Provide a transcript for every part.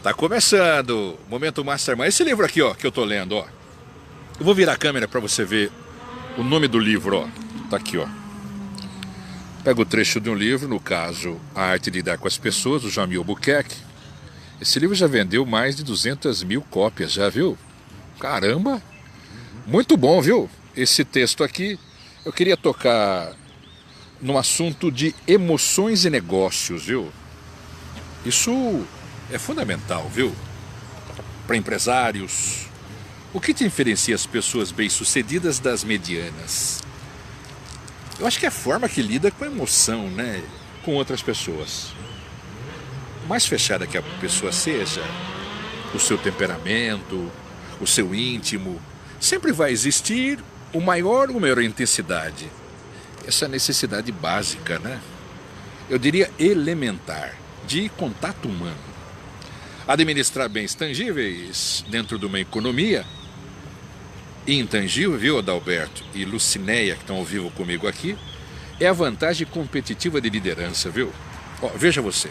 Tá começando o Momento Mastermind. Esse livro aqui, ó, que eu tô lendo, ó. Eu vou virar a câmera para você ver o nome do livro, ó. Tá aqui, ó. Pega o trecho de um livro, no caso, A Arte de Lidar com as Pessoas, do Jamil Albuquerque. Esse livro já vendeu mais de 200 mil cópias, já viu? Caramba! Muito bom, viu? Esse texto aqui, eu queria tocar no assunto de emoções e negócios, viu? Isso é fundamental, viu? Para empresários. O que diferencia as pessoas bem-sucedidas das medianas? Eu acho que é a forma que lida com a emoção, né? Com outras pessoas. Mais fechada que a pessoa seja, o seu temperamento, o seu íntimo, sempre vai existir o maior ou maior intensidade. Essa necessidade básica, né? Eu diria elementar, de contato humano. Administrar bens tangíveis dentro de uma economia intangível, viu, Adalberto e Lucinéia, que estão ao vivo comigo aqui, é a vantagem competitiva de liderança, viu? Ó, veja você.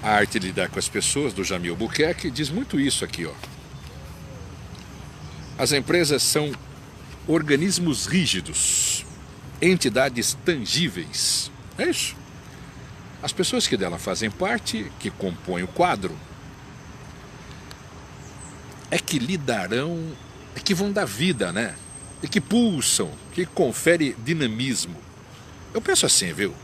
A Arte de Lidar com as Pessoas, do Jamil Albuquerque, diz muito isso aqui, ó. As empresas são organismos rígidos, entidades tangíveis. É isso. As pessoas que dela fazem parte, que compõem o quadro, é que lidarão, é que vão dar vida, né? É que pulsam, que confere dinamismo. Eu penso assim, viu?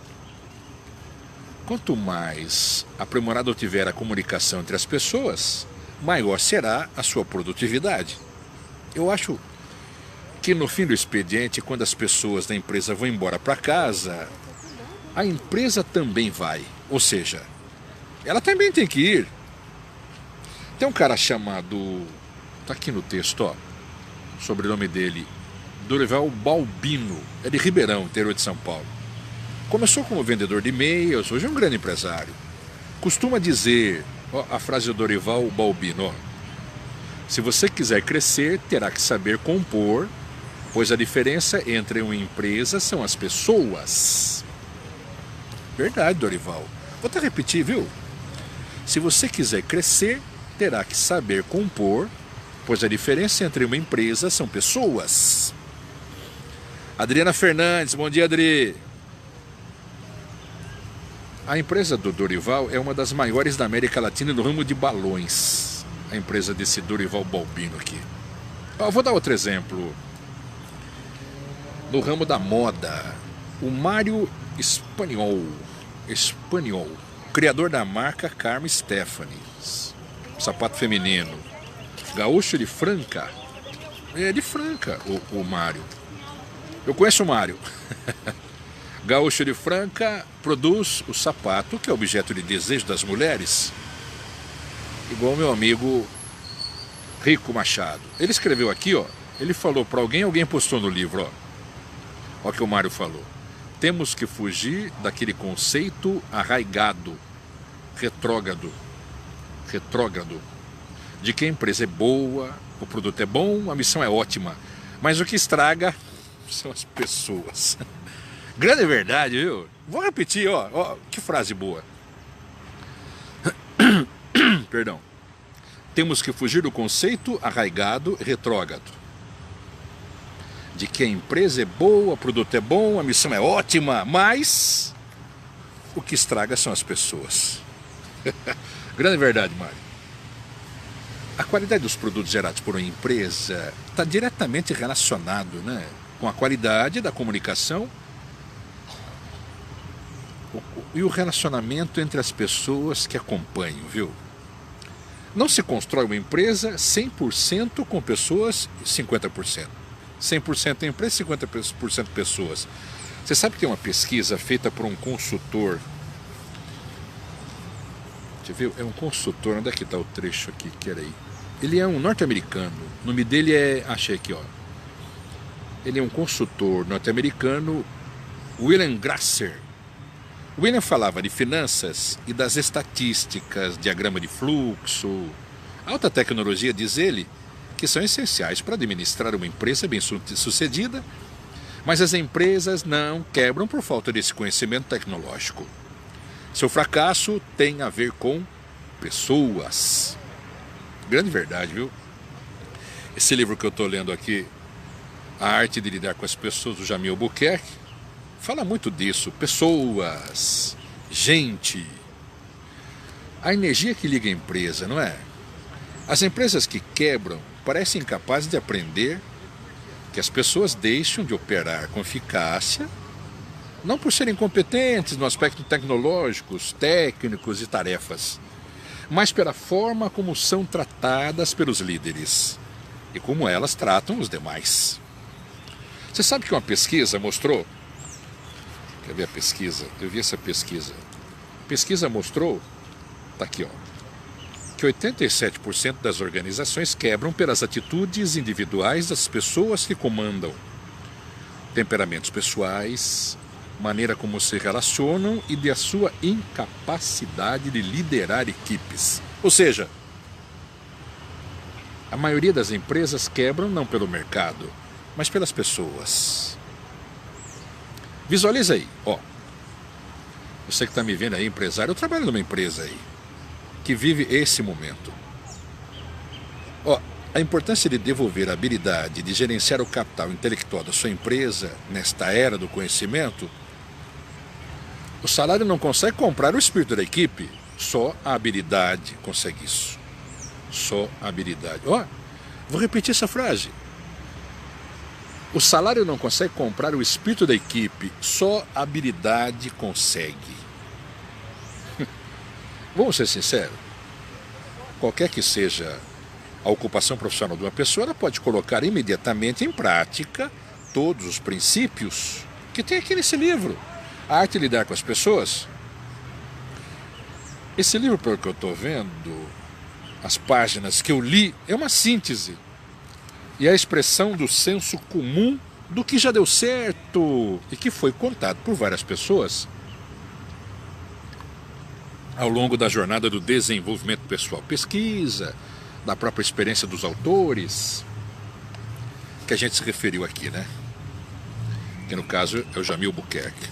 Quanto mais aprimorado tiver a comunicação entre as pessoas, maior será a sua produtividade. Eu acho que no fim do expediente, quando as pessoas da empresa vão embora para casa, a empresa também vai. Ou seja, ela também tem que ir. Tem um cara chamado, tá aqui no texto, ó, o sobrenome dele, Dorival Balbino, é de Ribeirão, interior de São Paulo. Começou como vendedor de e-mails, hoje é um grande empresário. Costuma dizer, ó, a frase do Dorival Balbino, ó, se você quiser crescer, terá que saber compor, pois a diferença entre uma empresa são as pessoas. Verdade, Dorival. Vou até repetir, viu? Se você quiser crescer, terá que saber compor, pois a diferença entre uma empresa são pessoas. Adriana Fernandes, bom dia, Adri. A empresa do Dorival é uma das maiores da América Latina no ramo de balões. A empresa desse Dorival Balbino aqui. Vou dar outro exemplo. No ramo da moda, o Mário Espanhol, criador da marca Carmen Stephanie, sapato feminino, gaúcho de Franca, é de Franca o Mário, eu conheço o Mário, gaúcho de Franca, produz o sapato que é objeto de desejo das mulheres, igual o meu amigo Rico Machado. Ele escreveu aqui, ó, ele falou para alguém postou no livro, ó o que o Mário falou. Temos que fugir daquele conceito arraigado, retrógrado, de que a empresa é boa, o produto é bom, a missão é ótima, mas o que estraga são as pessoas. Grande verdade, viu? Vou repetir, ó, que frase boa. Perdão. Temos que fugir do conceito arraigado e retrógrado, de que a empresa é boa, o produto é bom, a missão é ótima, mas o que estraga são as pessoas. Grande verdade, Mário. A qualidade dos produtos gerados por uma empresa está diretamente relacionado, né, com a qualidade da comunicação e o relacionamento entre as pessoas que acompanham, viu? Não se constrói uma empresa 100% com pessoas 50%. 100% empresa, 50% pessoas. Você sabe que tem uma pesquisa feita por um consultor. Deixa eu ver, é um consultor, onde é que está o trecho aqui? Peraí. Ele é um norte-americano. O nome dele é, achei aqui, ó. Ele é um consultor norte-americano, William Grasser. William falava de finanças e das estatísticas, diagrama de fluxo, alta tecnologia, diz ele, que são essenciais para administrar uma empresa bem-sucedida, mas as empresas não quebram por falta desse conhecimento tecnológico. Seu fracasso tem a ver com pessoas. Grande verdade, viu? Esse livro que eu estou lendo aqui, A Arte de Lidar com as Pessoas, do Jamil Albuquerque, fala muito disso. Pessoas, gente, a energia que liga a empresa, não é? As empresas que quebram parecem incapazes de aprender que as pessoas deixam de operar com eficácia, não por serem incompetentes no aspecto tecnológicos, técnicos e tarefas, mas pela forma como são tratadas pelos líderes e como elas tratam os demais. Você sabe que uma pesquisa mostrou... Quer ver a pesquisa? Eu vi essa pesquisa. A pesquisa mostrou, está aqui, ó, que 87% das organizações quebram pelas atitudes individuais das pessoas que comandam. Temperamentos pessoais, maneira como se relacionam e da sua incapacidade de liderar equipes. Ou seja, a maioria das empresas quebram não pelo mercado, mas pelas pessoas. Visualiza aí, ó. Você que está me vendo aí, empresário, eu trabalho numa empresa aí que vive esse momento. Ó, a importância de devolver a habilidade de gerenciar o capital intelectual da sua empresa nesta era do conhecimento. O salário não consegue comprar o espírito da equipe, só a habilidade consegue isso. Só a habilidade. Ó, vou repetir essa frase. O salário não consegue comprar o espírito da equipe, só a habilidade consegue. Vamos ser sinceros, qualquer que seja a ocupação profissional de uma pessoa, ela pode colocar imediatamente em prática todos os princípios que tem aqui nesse livro, A Arte de Lidar com as Pessoas. Esse livro, pelo que eu estou vendo, as páginas que eu li, é uma síntese e a expressão do senso comum do que já deu certo e que foi contado por várias pessoas ao longo da jornada do desenvolvimento pessoal, pesquisa, da própria experiência dos autores, que a gente se referiu aqui, né? Que no caso é o Jamil Albuquerque.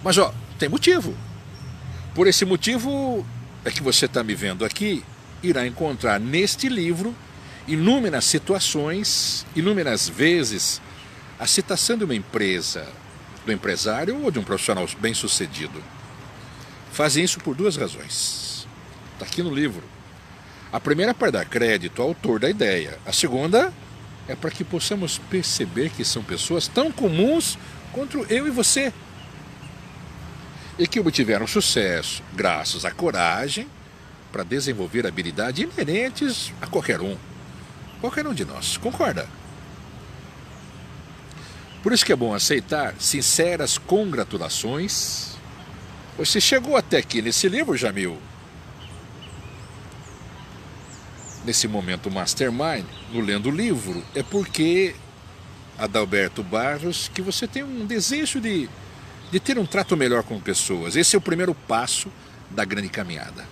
Mas ó, tem motivo. Por esse motivo é que você está me vendo aqui, irá encontrar neste livro inúmeras situações, inúmeras vezes, a citação de uma empresa, do empresário ou de um profissional bem-sucedido. Fazem isso por duas razões. Está aqui no livro. A primeira é para dar crédito ao autor da ideia. A segunda é para que possamos perceber que são pessoas tão comuns quanto eu e você. E que obtiveram sucesso graças à coragem para desenvolver habilidades inerentes a qualquer um de nós. Concorda? Por isso que é bom aceitar sinceras congratulações. Você chegou até aqui nesse livro, Jamil, nesse momento Mastermind, no lendo o livro, é porque, Adalberto Barros, que você tem um desejo de ter um trato melhor com pessoas. Esse é o primeiro passo da grande caminhada.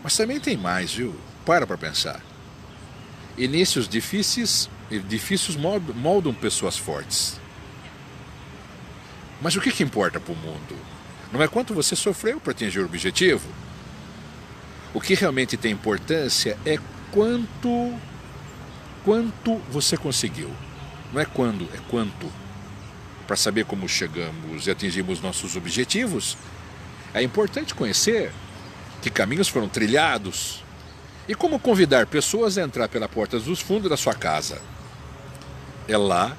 Mas também tem mais, viu? Para pensar. Inícios difíceis moldam pessoas fortes. Mas o que importa para o mundo? Não é quanto você sofreu para atingir o objetivo. O que realmente tem importância é quanto você conseguiu. Não é quando, é quanto. Para saber como chegamos e atingimos nossos objetivos, é importante conhecer que caminhos foram trilhados e como convidar pessoas a entrar pela porta dos fundos da sua casa. É lá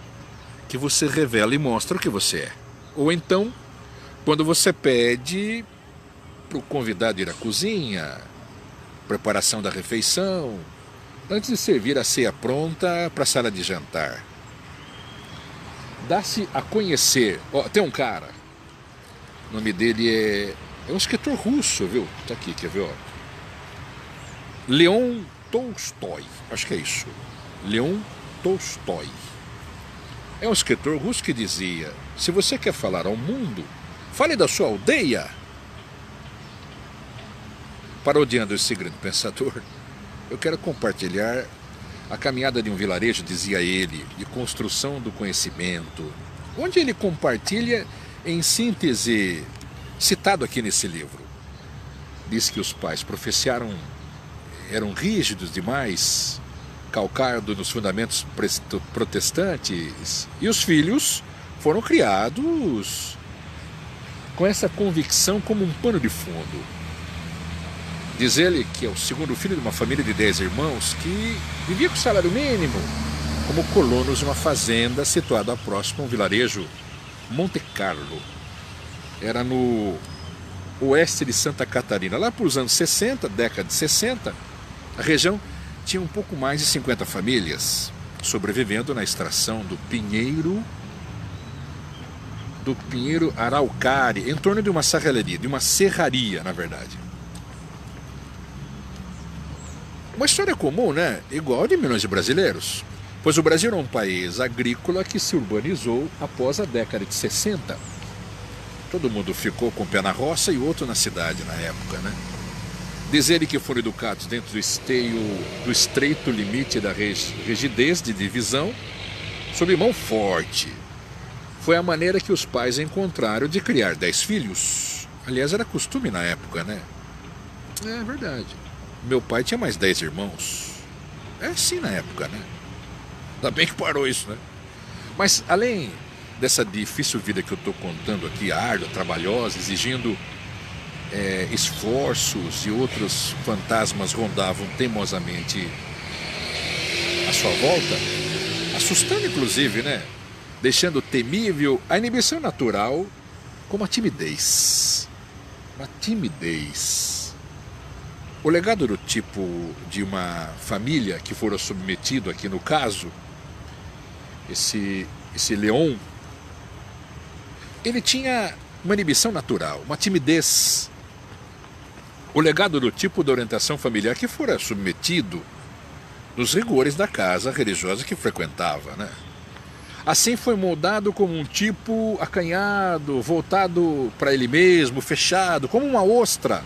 que você revela e mostra o que você é. Ou então, quando você pede para o convidado ir à cozinha, preparação da refeição, antes de servir a ceia pronta para a sala de jantar. Dá-se a conhecer. Ó, tem um cara, o nome dele é um escritor russo, viu? Tá aqui, quer ver? Ó. Leon Tolstói, acho que é isso. Leon Tolstói. É um escritor russo que dizia: se você quer falar ao mundo, fale da sua aldeia. Parodiando esse grande pensador, eu quero compartilhar a caminhada de um vilarejo, dizia ele, de construção do conhecimento, onde ele compartilha, em síntese, citado aqui nesse livro: Diz que os pais professaram, eram rígidos demais, calcados nos fundamentos protestantes, e os filhos foram criados com essa convicção como um pano de fundo. Diz ele que é o segundo filho de uma família de 10 irmãos que vivia com salário mínimo, como colonos de uma fazenda situada próximo ao vilarejo Monte Carlo. Era no oeste de Santa Catarina. Lá para os anos 60, década de 60, a região tinha um pouco mais de 50 famílias, sobrevivendo na extração do pinheiro araucária, em torno de uma serralheria, de uma serraria, na verdade. Uma história comum, né? Igual a de milhões de brasileiros. Pois o Brasil é um país agrícola que se urbanizou após a década de 60. Todo mundo ficou com o pé na roça e o outro na cidade na época, né? Diz ele que foram educados dentro do estreito limite da rigidez de divisão, sob mão forte. Foi a maneira que os pais encontraram de criar 10 filhos. Aliás, era costume na época, né? É verdade. Meu pai tinha mais 10 irmãos. É assim na época, né? Ainda bem que parou isso, né? Mas além dessa difícil vida que eu estou contando aqui, árdua, trabalhosa, exigindo esforços, e outros fantasmas rondavam teimosamente à sua volta, assustando inclusive, né? Deixando temível a inibição natural como a timidez. Uma timidez. O legado do tipo de uma família que fora submetido aqui no caso, esse Leon, ele tinha uma inibição natural, uma timidez. O legado do tipo da orientação familiar que fora submetido nos rigores da casa religiosa que frequentava, né? Assim foi moldado como um tipo acanhado, voltado para ele mesmo, fechado, como uma ostra,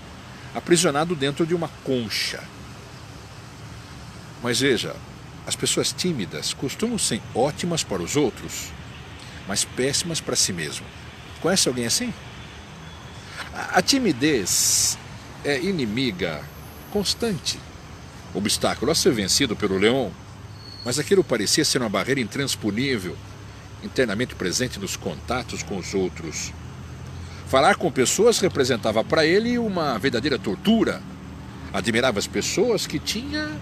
aprisionado dentro de uma concha. Mas veja, as pessoas tímidas costumam ser ótimas para os outros, mas péssimas para si mesmo. Conhece alguém assim? A timidez é inimiga constante, obstáculo a ser vencido pelo leão, mas aquilo parecia ser uma barreira intransponível, internamente presente nos contatos com os outros. Falar com pessoas representava para ele uma verdadeira tortura. Admirava as pessoas que tinham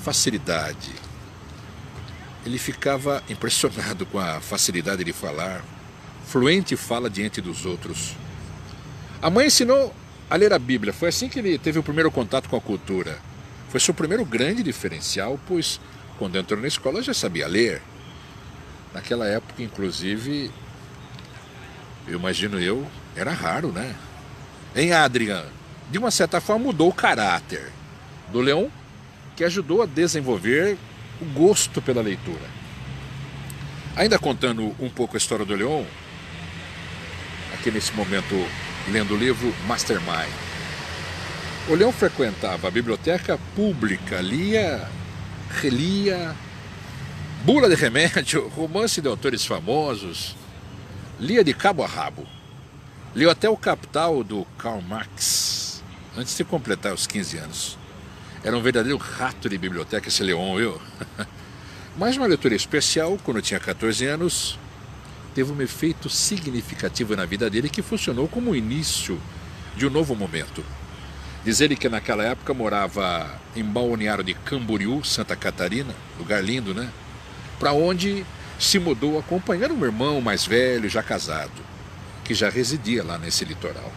facilidade. Ele ficava impressionado com a facilidade de falar, fluente fala diante dos outros. A mãe ensinou a ler a Bíblia. Foi assim que ele teve o primeiro contato com a cultura. Foi seu primeiro grande diferencial, pois quando entrou na escola já sabia ler. Naquela época, inclusive, eu imagino era raro, né? Em Adrian, de uma certa forma, mudou o caráter do Leão, que ajudou a desenvolver o gosto pela leitura. Ainda contando um pouco a história do Leão, aqui nesse momento, lendo o livro Mastermind. O Leão frequentava a biblioteca pública, relia bula de remédio, romance de autores famosos, lia de cabo a rabo. Leu até o Capital do Karl Marx, antes de completar os 15 anos. Era um verdadeiro rato de biblioteca esse Leon, viu? Mas uma leitura especial, quando tinha 14 anos, teve um efeito significativo na vida dele que funcionou como o início de um novo momento. Diz ele que naquela época morava em Balneário de Camboriú, Santa Catarina, lugar lindo, né? Para onde se mudou acompanhando um irmão mais velho, já casado, que já residia lá nesse litoral.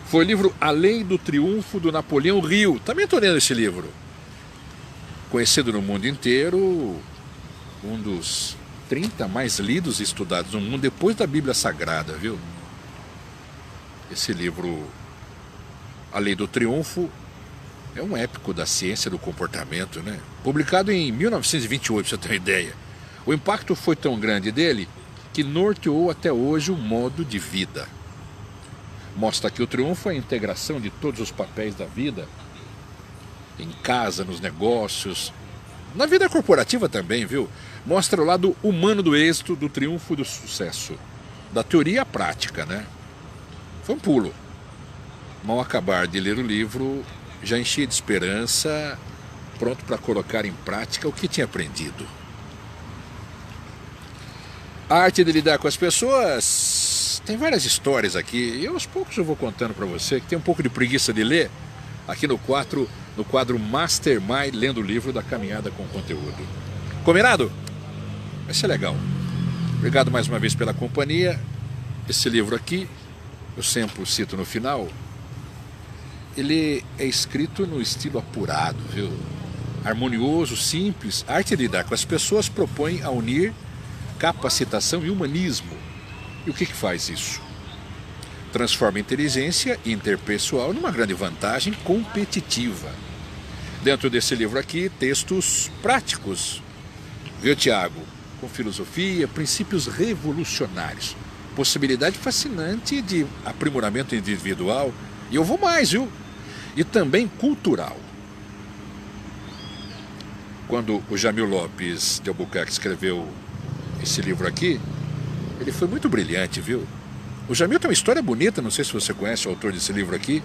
Foi o livro A Lei do Triunfo do Napoleão Hill. Também estou lendo esse livro. Conhecido no mundo inteiro, um dos 30 mais lidos e estudados no mundo depois da Bíblia Sagrada, viu? Esse livro, A Lei do Triunfo, é um épico da ciência do comportamento, né? Publicado em 1928, para você ter uma ideia. O impacto foi tão grande dele que norteou até hoje o modo de vida. Mostra que o triunfo é a integração de todos os papéis da vida, em casa, nos negócios, na vida corporativa também, viu? Mostra o lado humano do êxito, do triunfo, do sucesso, da teoria à prática, né? Foi um pulo. Mal acabar de ler o livro, já enchia de esperança, pronto para colocar em prática o que tinha aprendido. A arte de lidar com as pessoas tem várias histórias aqui, e aos poucos eu vou contando para você que tem um pouco de preguiça de ler, aqui no quadro Mastermind, lendo o livro da Caminhada com Conteúdo. Combinado? Vai ser legal. Obrigado mais uma vez pela companhia. Esse livro aqui, eu sempre cito no final, ele é escrito no estilo apurado, viu? Harmonioso, simples. A arte de lidar com as pessoas propõe a unir capacitação e humanismo. E o que faz isso? Transforma a inteligência interpessoal numa grande vantagem competitiva. Dentro desse livro aqui, textos práticos, viu, Tiago? Com filosofia, princípios revolucionários, possibilidade fascinante de aprimoramento individual, e eu vou mais, viu? E também cultural. Quando o Jamil Lopes de Albuquerque escreveu esse livro aqui, ele foi muito brilhante, viu? O Jamil tem uma história bonita, não sei se você conhece o autor desse livro aqui.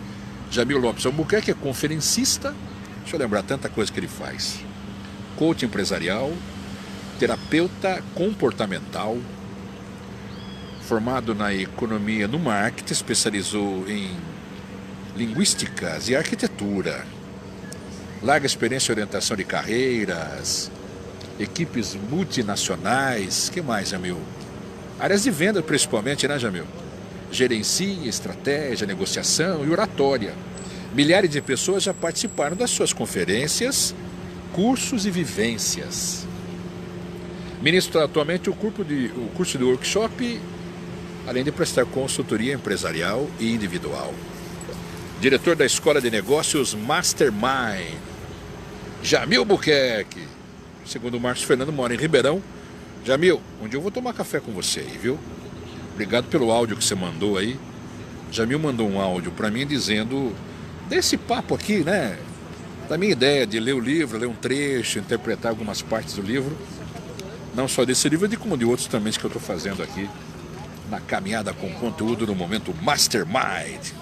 Jamil Lopes de Albuquerque é conferencista, deixa eu lembrar tanta coisa que ele faz. Coach empresarial, terapeuta comportamental, formado na economia no marketing, especializou em linguísticas e arquitetura. Larga experiência em orientação de carreiras, equipes multinacionais, que mais, Jamil? Áreas de venda principalmente, né, Jamil? Gerencia, estratégia, negociação e oratória. Milhares de pessoas já participaram das suas conferências, cursos e vivências. Ministra atualmente o curso de workshop, além de prestar consultoria empresarial e individual. Diretor da Escola de Negócios Mastermind, Jamil Albuquerque. Segundo o Marcos Fernando, mora em Ribeirão. Jamil, um dia eu vou tomar café com você aí, viu? Obrigado pelo áudio que você mandou aí. Jamil mandou um áudio para mim dizendo desse papo aqui, né? Da minha ideia de ler o livro, ler um trecho, interpretar algumas partes do livro. Não só desse livro, como de outros também que eu estou fazendo aqui na Caminhada com Conteúdo no momento Mastermind.